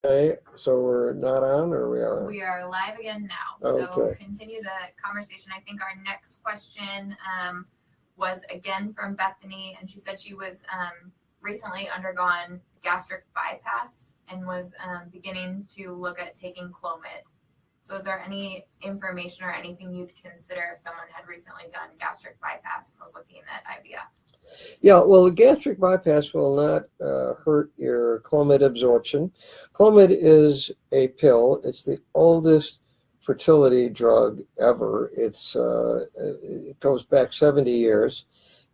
Okay, so we're not on, or we are on? We are live again now. Okay. So continue the conversation. I think our next question was again from Bethany, and she said she was recently undergone gastric bypass and was beginning to look at taking Clomid. So is there any information or anything you'd consider if someone had recently done gastric bypass and was looking at IVF? Yeah, well, the gastric bypass will not hurt your Clomid absorption. Clomid is a pill. It's the oldest fertility drug ever. It goes back 70 years,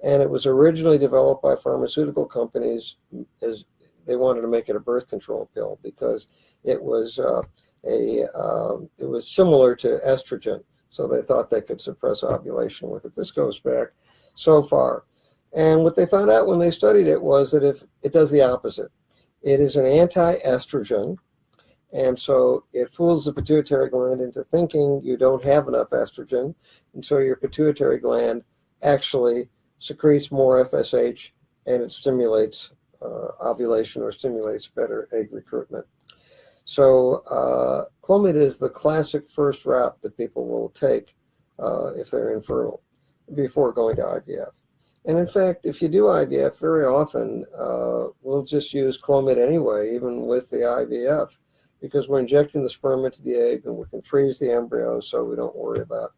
and it was originally developed by pharmaceutical companies as they wanted to make it a birth control pill because it was it was similar to estrogen, so they thought they could suppress ovulation with it. This goes back so far. And what they found out when they studied it was that if it does the opposite, it is an anti-estrogen, and so it fools the pituitary gland into thinking you don't have enough estrogen, and so your pituitary gland actually secretes more FSH, and it stimulates ovulation or stimulates better egg recruitment. So Clomid is the classic first route that people will take if they're infertile before going to IVF. And in fact, if you do IVF, very often we'll just use Clomid anyway, even with the IVF, because we're injecting the sperm into the egg and we can freeze the embryo, so we don't worry about.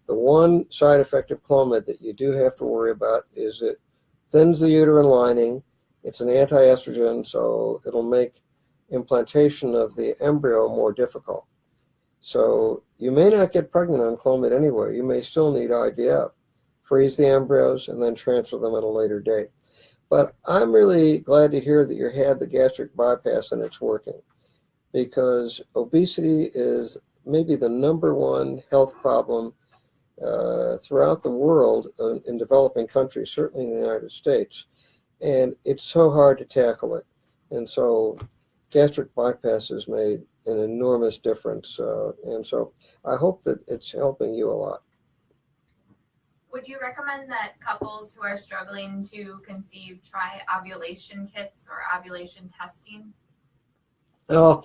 The one side effect of Clomid that you do have to worry about is it thins the uterine lining. It's an anti-estrogen, so it'll make implantation of the embryo more difficult. So you may not get pregnant on Clomid anyway. You may still need IVF. Freeze the embryos, and then transfer them at a later date. But I'm really glad to hear that you had the gastric bypass and it's working, because obesity is maybe the #1 health problem throughout the world in developing countries, certainly in the United States, and it's so hard to tackle it. And so gastric bypass has made an enormous difference, and so I hope that it's helping you a lot. Would you recommend that couples who are struggling to conceive try ovulation kits or ovulation testing? Oh,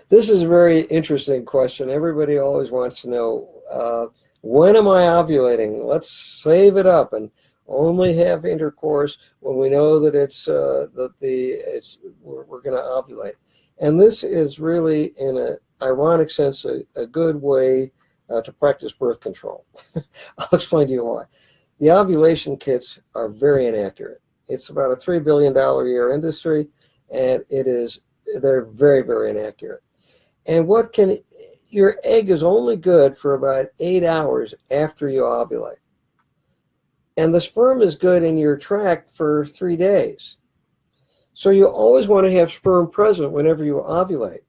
this is a very interesting question. Everybody always wants to know, when am I ovulating? Let's save it up and only have intercourse when we know that we're going to ovulate. And this is really, in an ironic sense, a good way to practice birth control. I'll explain to you why. The ovulation kits are very inaccurate. It's about a $3 billion a year industry, and they're very, very inaccurate. And your egg is only good for about 8 hours after you ovulate. And the sperm is good in your tract for 3 days. So you always want to have sperm present whenever you ovulate.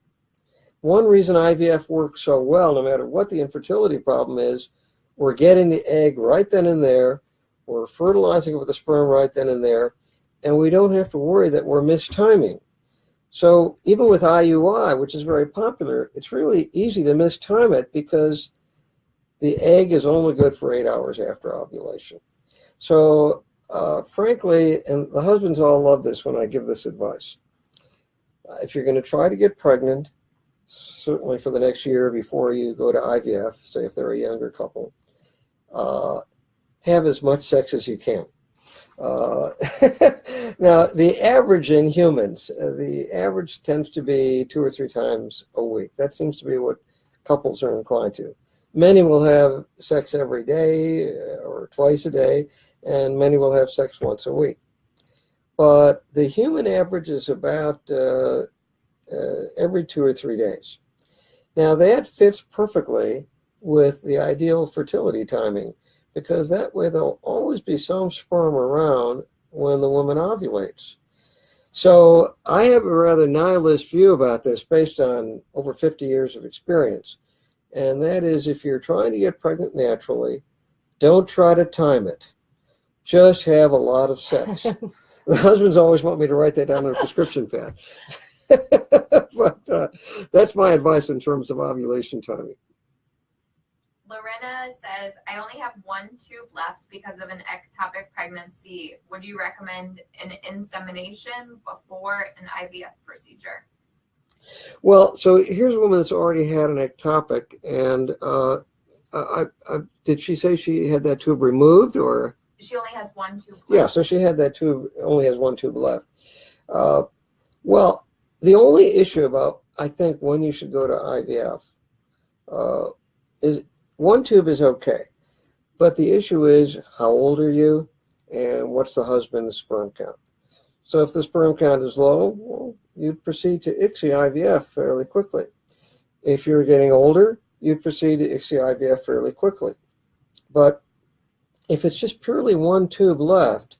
One reason IVF works so well, no matter what the infertility problem is, we're getting the egg right then and there, we're fertilizing it with the sperm right then and there, and we don't have to worry that we're mistiming. So even with IUI, which is very popular, it's really easy to mistime it because the egg is only good for 8 hours after ovulation. So frankly, and the husbands all love this when I give this advice, if you're going to try to get pregnant, certainly for the next year before you go to IVF, say if they're a younger couple, have as much sex as you can. Now, the average in humans, the average tends to be 2 or 3 times a week. That seems to be what couples are inclined to. Many will have sex every day or twice a day, and many will have sex once a week. But the human average is about every 2 or 3 days. Now that fits perfectly with the ideal fertility timing, because that way there'll always be some sperm around when the woman ovulates. So I have a rather nihilist view about this based on over 50 years of experience. And that is, if you're trying to get pregnant naturally, don't try to time it. Just have a lot of sex. The husbands always want me to write that down on a prescription pad. But that's my advice in terms of ovulation timing. Lorena says, I only have 1 tube left because of an ectopic pregnancy. Would you recommend an insemination before an IVF procedure? Well, so here's a woman that's already had an ectopic, and did she say she had that tube removed, or? She only has one tube left. Yeah, so she had that tube, only has one tube left. Well, the only issue about, I think, when you should go to IVF is one tube is okay, but the issue is how old are you and what's the husband's sperm count. So if the sperm count is low, well, you'd proceed to ICSI IVF fairly quickly. If you're getting older, you'd proceed to ICSI IVF fairly quickly. But if it's just purely one tube left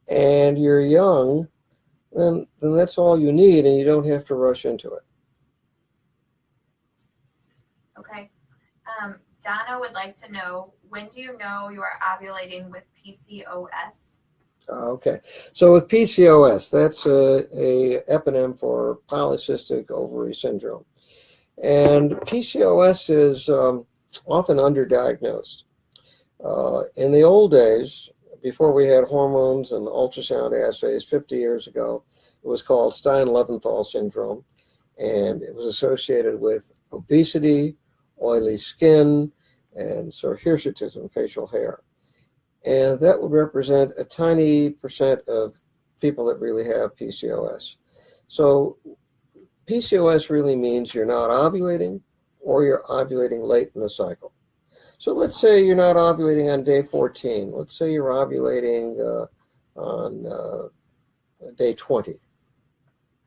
and you're young, then that's all you need, and you don't have to rush into it. Okay. Donna would like to know, when do you know you are ovulating with PCOS? Okay. So with PCOS, that's a eponym for polycystic ovary syndrome. And PCOS is often underdiagnosed. In the old days, before we had hormones and ultrasound assays 50 years ago, it was called Stein-Leventhal syndrome, and it was associated with obesity, oily skin, and sort of hirsutism, facial hair. And that would represent a tiny percent of people that really have PCOS. So PCOS really means you're not ovulating, or you're ovulating late in the cycle. So let's say you're not ovulating on day 14. Let's say you're ovulating on day 20.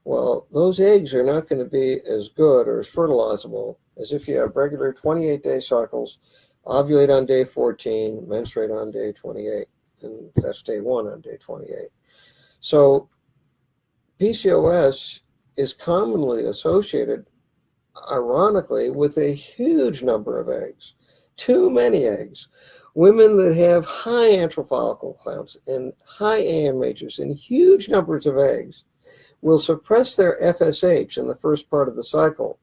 Well, those eggs are not going to be as good or as fertilizable as if you have regular 28-day cycles, ovulate on day 14, menstruate on day 28, and that's day 1 on day 28. So PCOS is commonly associated, ironically, with a huge number of eggs. Too many eggs. Women that have high antral follicle counts and high AMHs and huge numbers of eggs will suppress their FSH in the first part of the cycle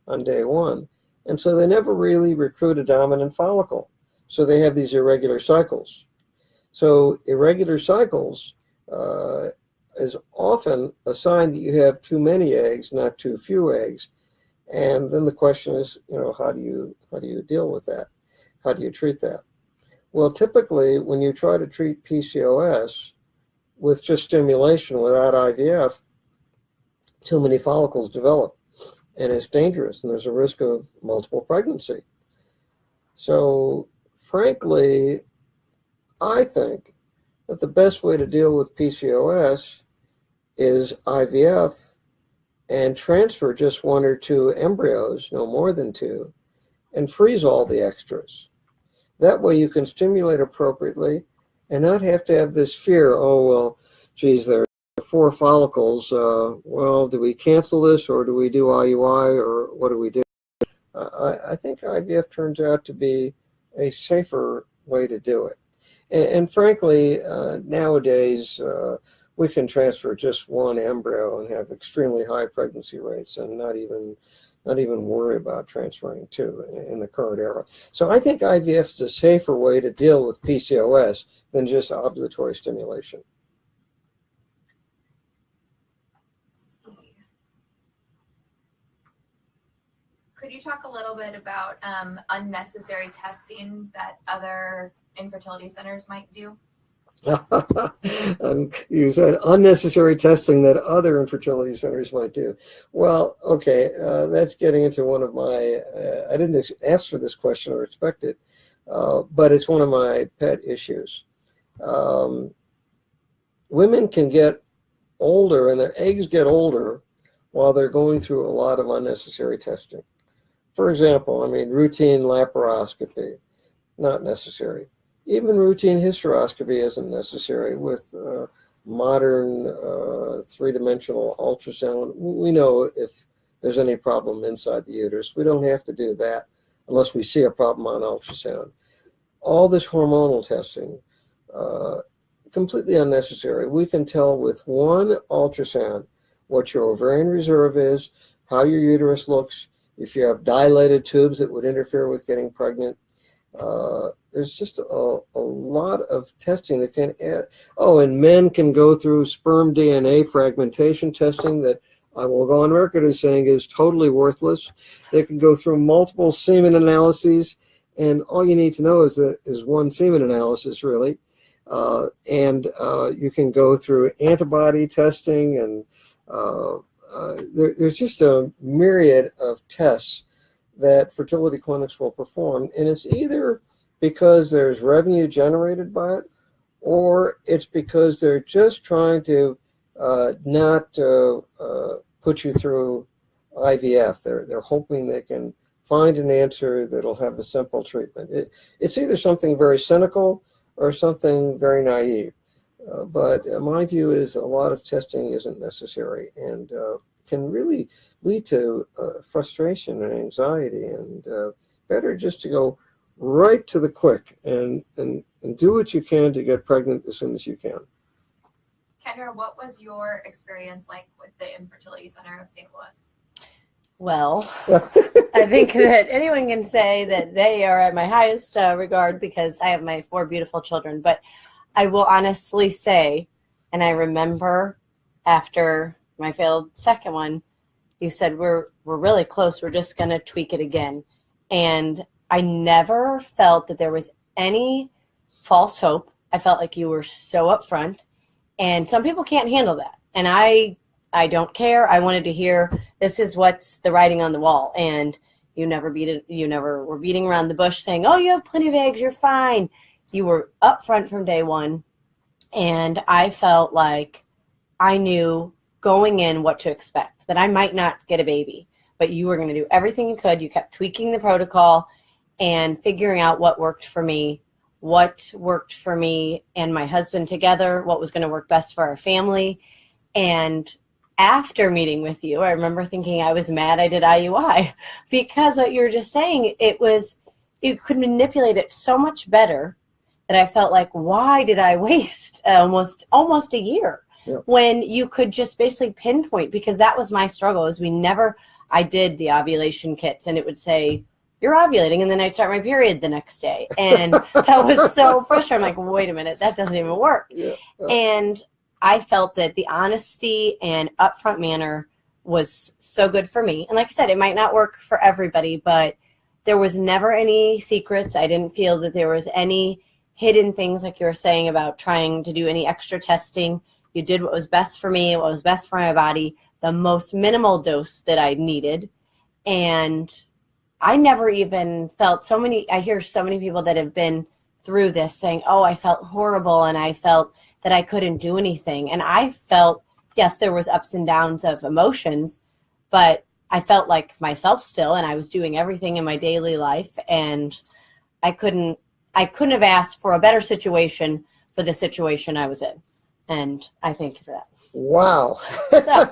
on day 1. And so they never really recruit a dominant follicle. So they have these irregular cycles. So irregular cycles is often a sign that you have too many eggs, not too few eggs. And then the question is, how do you deal with that? How do you treat that? Well, typically, when you try to treat PCOS with just stimulation without IVF, too many follicles develop, and it's dangerous, and there's a risk of multiple pregnancy. So, frankly, I think that the best way to deal with PCOS is IVF and transfer just 1 or 2 embryos, no more than 2, and freeze all the extras. That way you can stimulate appropriately and not have to have this fear, oh, well, geez, there are 4 follicles. Well, do we cancel this, or do we do IUI, or what do we do? I think IVF turns out to be a safer way to do it. And frankly, nowadays, we can transfer just 1 embryo and have extremely high pregnancy rates and not even worry about transferring 2 in the current era. So I think IVF is a safer way to deal with PCOS than just ovulatory stimulation. Could you talk a little bit about unnecessary testing that other infertility centers might do? You said unnecessary testing that other infertility centers might do. Well, okay, that's getting into one of my, I didn't ask for this question or expect it, but it's one of my pet issues. Women can get older, and their eggs get older while they're going through a lot of unnecessary testing. For example, routine laparoscopy, not necessary. Even routine hysteroscopy isn't necessary with modern 3-dimensional ultrasound. We know if there's any problem inside the uterus. We don't have to do that unless we see a problem on ultrasound. All this hormonal testing, completely unnecessary. We can tell with 1 ultrasound what your ovarian reserve is, how your uterus looks, if you have dilated tubes that would interfere with getting pregnant. There's just a lot of testing that can add. Oh, and men can go through sperm DNA fragmentation testing that I will go on record as saying is totally worthless. They can go through multiple semen analyses, and all you need to know is one semen analysis, really. You can go through antibody testing, and there's just a myriad of tests that fertility clinics will perform, and it's either because there's revenue generated by it, or it's because they're just trying to not put you through IVF. They're hoping they can find an answer that'll have a simple treatment. It's either something very cynical or something very naive. But my view is a lot of testing isn't necessary, and can really lead to frustration and anxiety, and better just to go right to the quick and do what you can to get pregnant as soon as you can. Kendra, what was your experience like with the Infertility Center of St. Louis? Well, I think that anyone can say that they are at my highest regard because I have my 4 beautiful children. But I will honestly say, and I remember after my failed second one, you said, we're really close. We're just going to tweak it again. And I never felt that there was any false hope. I felt like you were so upfront. And some people can't handle that. And I don't care. I wanted to hear, this is what's the writing on the wall. And you never were beating around the bush saying, oh, you have plenty of eggs, you're fine. You were upfront from day one. And I felt like I knew going in what to expect, that I might not get a baby, but you were going to do everything you could. You kept tweaking the protocol and figuring out what worked for me and my husband together, what was going to work best for our family. And after meeting with you, I remember thinking I was mad I did IUI because what you were just saying, you could manipulate it so much better that I felt like, why did I waste almost a year? Yep. When you could just basically pinpoint, because that was my struggle, is I did the ovulation kits and it would say, you're ovulating, and then I'd start my period the next day. And that was so frustrating. I'm like, wait a minute, that doesn't even work. Yeah. And I felt that the honesty and upfront manner was so good for me. And like I said, it might not work for everybody, but there was never any secrets. I didn't feel that there was any hidden things like you were saying about trying to do any extra testing. You did what was best for me, what was best for my body, the most minimal dose that I needed. And I never even felt I hear so many people that have been through this saying, oh, I felt horrible and I felt that I couldn't do anything. And I felt, yes, there was ups and downs of emotions, but I felt like myself still, and I was doing everything in my daily life, and I couldn't have asked for a better situation for the situation I was in. And I thank you for that. Wow. So,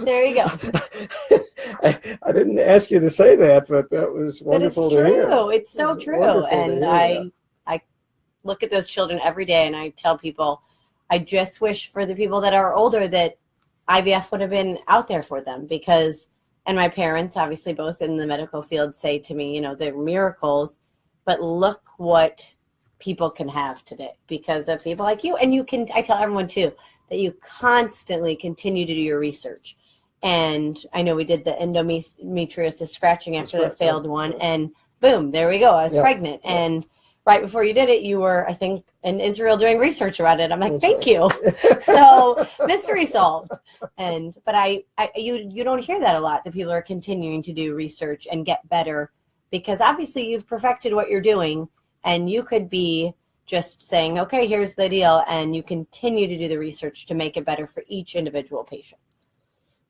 there you go. I didn't ask you to say that, but that was wonderful to hear. It's so true. And I look at those children every day and I tell people, I just wish for the people that are older that IVF would have been out there for them, because, and my parents, obviously both in the medical field, say to me, they're miracles, but look what people can have today because of people like you. And I tell everyone too, that you constantly continue to do your research. And I know we did the endometriosis scratching after the failed one, and boom, there we go. I was pregnant. And right before you did it, you were, I think, in Israel doing research about it. I'm like, thank you. So mystery solved. But you don't hear that a lot, that people are continuing to do research and get better, because obviously you've perfected what you're doing, and you could be just saying, okay, here's the deal, and you continue to do the research to make it better for each individual patient.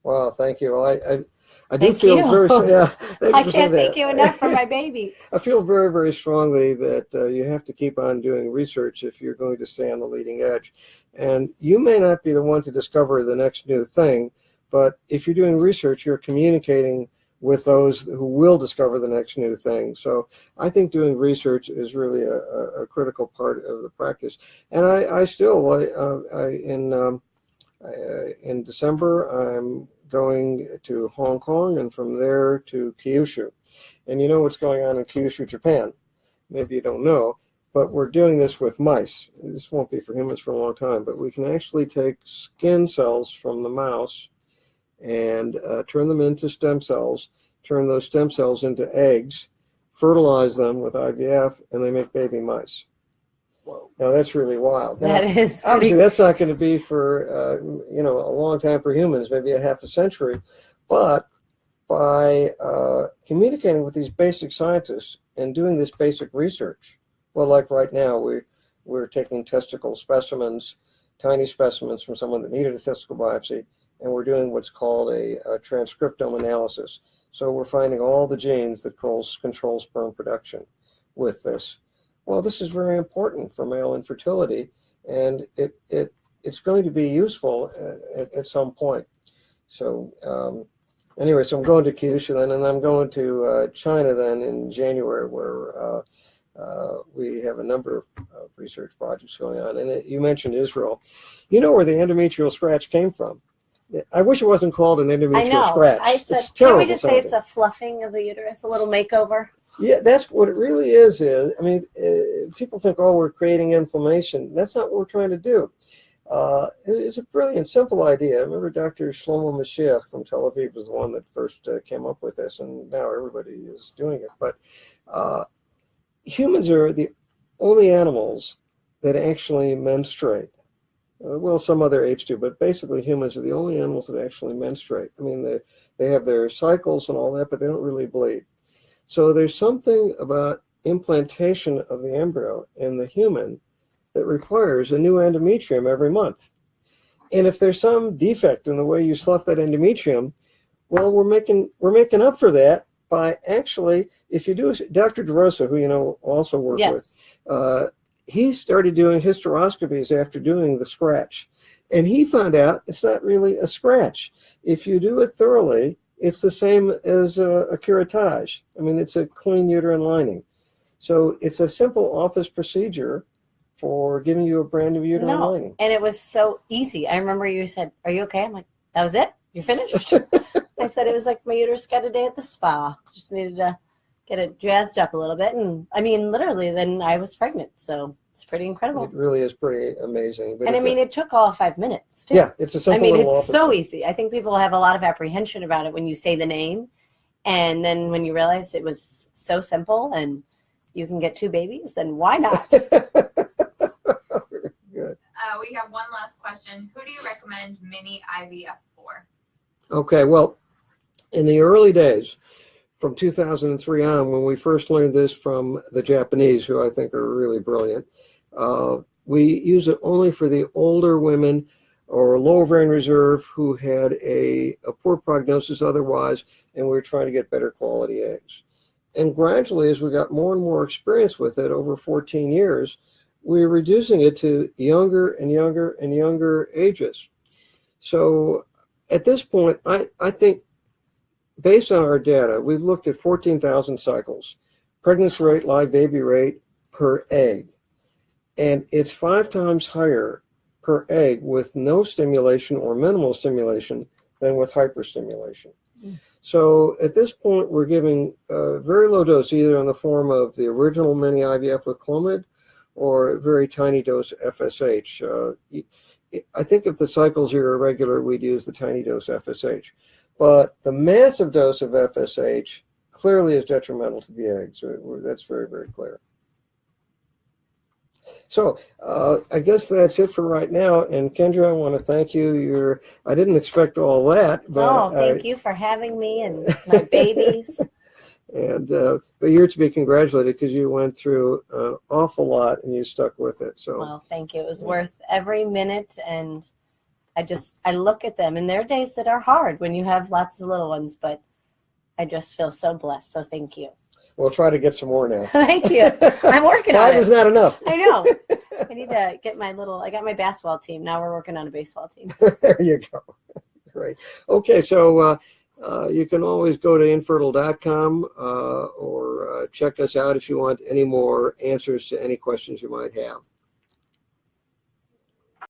Wow, thank you. Well, I do feel very. Yeah, I can't thank you enough for my baby. I feel very, very strongly that you have to keep on doing research if you're going to stay on the leading edge. And you may not be the one to discover the next new thing, but if you're doing research, you're communicating with those who will discover the next new thing. So I think doing research is really a critical part of the practice. And I still, in December, I'm going to Hong Kong, and from there to Kyushu. And you know what's going on in Kyushu, Japan. Maybe you don't know, but we're doing this with mice. This won't be for humans for a long time, but we can actually take skin cells from the mouse and turn them into stem cells, turn those stem cells into eggs, fertilize them with IVF, and they make baby mice. Whoa. Now that's really wild. Now, That is obviously that's not going to be for a long time for humans, maybe a half a century, but by communicating with these basic scientists and doing this basic research, well, like right now we're taking testicle specimens, tiny specimens from someone that needed a testicle biopsy, and we're doing what's called a transcriptome analysis. So we're finding all the genes that control sperm production with this. Well, this is very important for male infertility, and it's going to be useful at some point. So anyway, so I'm going to Kyushu then, and I'm going to China then in January, where we have a number of research projects going on. And you mentioned Israel. You know where the endometrial scratch came from? I wish it wasn't called an endometrial scratch. I said, it's terrible can we just say sounding. it's a fluffing of the uterus, a little makeover? Yeah, that's what it really is. I mean, people think, oh, we're creating inflammation. That's not what we're trying to do. It's a brilliant, simple idea. I remember Dr. Shlomo Mashiach from Tel Aviv was the one that first came up with this, and now everybody is doing it. But humans are the only animals that actually menstruate. Well, some other apes do, but basically humans are the only animals that actually menstruate. I mean, they have their cycles and all that, but they don't really bleed. So there's something about implantation of the embryo in the human that requires a new endometrium every month. And if there's some defect in the way you slough that endometrium, well, we're making up for that by actually, if you do, Dr. DeRosa, who you know also work with, he started doing hysteroscopies after doing the scratch. And he found out it's not really a scratch. If you do it thoroughly, it's the same as a curettage. I mean, it's a clean uterine lining. So it's a simple office procedure for giving you a brand new uterine lining. And it was so easy. I remember you said, "Are you okay?" I'm like, "That was it? You're finished?" I said, "It was like my uterus got a day at the spa. Just needed to get it jazzed up a little bit." And I mean, literally, then I was pregnant. So it's pretty incredible. It really is pretty amazing. But and I mean, it took all 5 minutes, too. Yeah, it's a simple little it's office. so easy. I think people have a lot of apprehension about it when you say the name. And then when you realize it was so simple and you can get 2 babies, then why not? Good. We have one last question. Who do you recommend Mini IVF for? Okay, well, in the early days, from 2003 on, when we first learned this from the Japanese, who I think are really brilliant, we use it only for the older women or low ovarian reserve who had a poor prognosis otherwise, and we were trying to get better quality eggs. And gradually, as we got more and more experience with it over 14 years, we were reducing it to younger and younger and younger ages. So at this point, I think, based on our data, we've looked at 14,000 cycles, pregnancy rate, live baby rate per egg, and it's 5 times higher per egg with no stimulation or minimal stimulation than with hyperstimulation. So at this point, we're giving a very low dose, either in the form of the original Mini IVF with Clomid or a very tiny dose FSH. I think if the cycles are irregular, we'd use the tiny dose FSH. But the massive dose of FSH clearly is detrimental to the eggs. That's very, very clear. So I guess that's it for right now. And Kendra, I want to thank you. I didn't expect all that. But thank you for having me and my babies. And but you're to be congratulated because you went through an awful lot and you stuck with it. So well, thank you. It was worth every minute, and I look at them, and there are days that are hard when you have lots of little ones, but I just feel so blessed. So thank you. We'll try to get some more now. Thank you. I'm working on it. 5 is not enough. I know. I need to get I got my basketball team. Now we're working on a baseball team. There you go. Great. Okay, so you can always go to infertile.com or check us out if you want any more answers to any questions you might have.